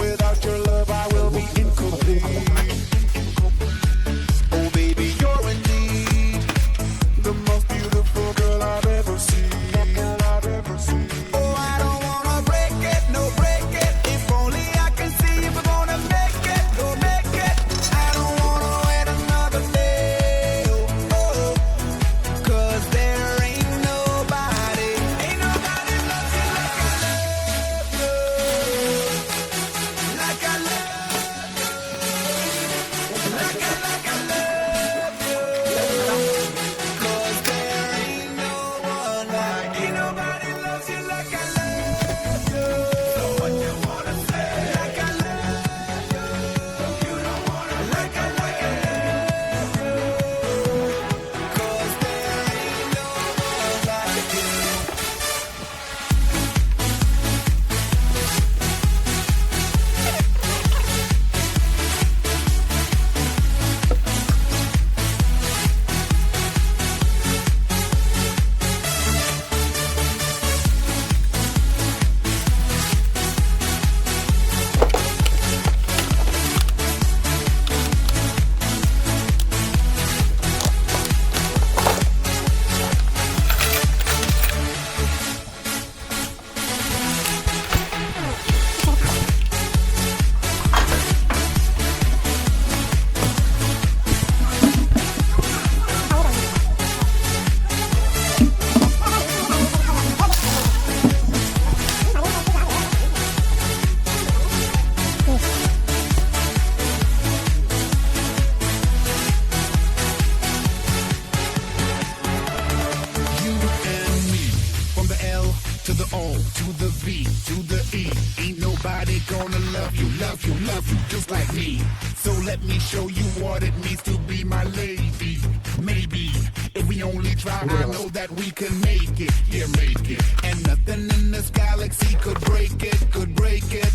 Without your love, I will be incomplete. Oh, baby, you're indeed the most beautiful girl I've ever seen. Oh, I don't wanna break it, no break it. If only I can see if we're gonna make it, go make it. I don't wanna wait another day. Oh, 'cause there ain't nobody loves you like I love you, like I love you, 'cause there ain't no one like, ain't nobody loves you like I love you. So what you wanna say? Like I love you. You don't wanna like I love you, 'cause there ain't no one like you. You and me, from the L to the O to the V to the E. Ain't nobody gonna love you, love you, love you just like me. So let me show you what it means to be my lady. Maybe if we only try, I know that we can make it, yeah, make it. And nothing in this galaxy could break it, could break it.